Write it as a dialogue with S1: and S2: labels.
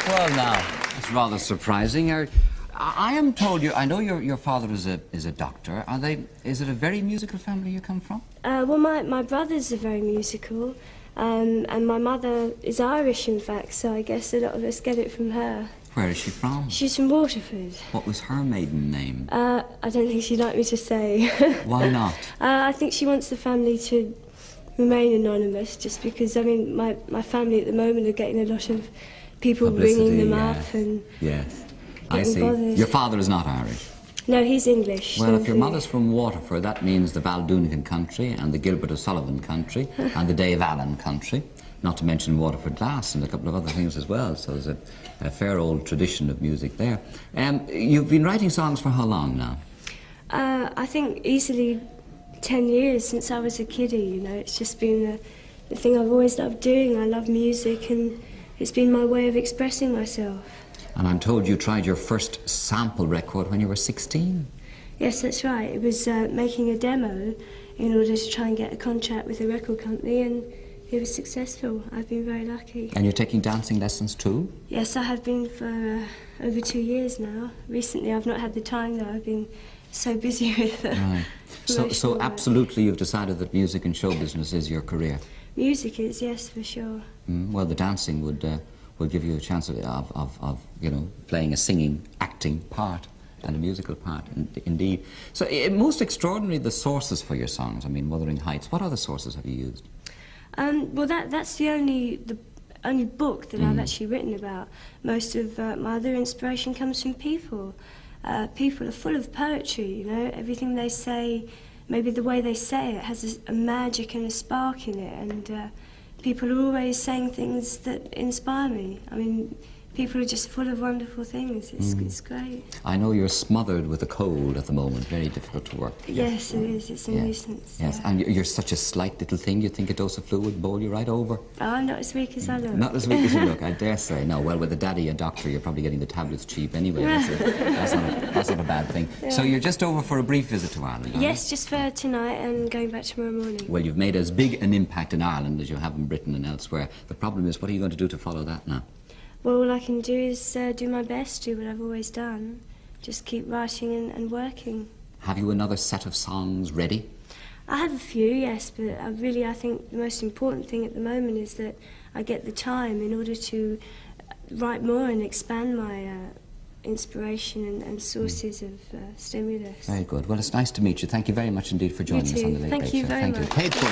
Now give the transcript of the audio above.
S1: Well, now, it's rather surprising. I am told I know your father is a doctor. Is it a very musical family you come from?
S2: Well, my brothers are very musical, and my mother is Irish, in fact, so I guess a lot of us get it from her.
S1: Where is she from?
S2: She's from Waterford.
S1: What was her maiden name?
S2: I don't think she'd like me to say.
S1: Why not?
S2: I think she wants the family to remain anonymous, just because, I mean, my family at the moment are getting a lot of people ringing them up and
S1: I see.
S2: bothered.
S1: Your father is not Irish?
S2: No, he's English.
S1: Well, if your mother's from Waterford, that means the Baldunican country and the Gilbert O'Sullivan country and the Dave Allen country, not to mention Waterford Glass and a couple of other things as well, so there's a fair old tradition of music there. You've been writing songs for how long now?
S2: I think easily 10 years since I was a kiddie, you know. It's just been the thing I've always loved doing. I love music and it's been my way of expressing myself.
S1: And I'm told you tried your first sample record when you were 16?
S2: Yes, that's right. It was making a demo in order to try and get a contract with a record company, and it was successful. I've been very lucky.
S1: And you're taking dancing lessons too?
S2: Yes, I have been for over 2 years now. Recently I've not had the time though. I've been so busy with
S1: Right. So absolutely you've decided that music and show business is your career? Music
S2: is, yes, for sure.
S1: Well, the dancing would give you a chance of you know, playing a singing, acting part and a musical part, indeed. So most extraordinary, the sources for your songs. I mean, Wuthering Heights. What other sources have you used?
S2: Well, that's the only book that I've actually written about. Most of my other inspiration comes from people. People are full of poetry, you know. Everything they say, maybe the way they say it, has a magic and a spark in it, and people are always saying things that inspire me. I mean, people are just full of wonderful things. It's great. I know you're smothered with a cold at the moment, very difficult to work. Yes, it is. It's a nuisance. Yes, and you're such a slight little thing, you think a dose of fluid would bowl you right over. Oh, I'm not as weak as I look. Not as weak as you look, I dare say. No, well, with a daddy, a doctor, you're probably getting the tablets cheap anyway. That's not a bad thing. Yeah. So you're just over for a brief visit to Ireland, aren't you? Just for tonight and going back tomorrow morning. Well, you've made as big an impact in Ireland as you have in Britain and elsewhere. The problem is, what are you going to do to follow that now? Well, all I can do is do my best, do what I've always done. Just keep writing and working. Have you another set of songs ready? I have a few, yes, but I think the most important thing at the moment is that I get the time in order to write more and expand my inspiration and sources of stimulus. Very good. Well, it's nice to meet you. Thank you very much indeed for joining us on the Late Late Show. Thank you very much. Paid for,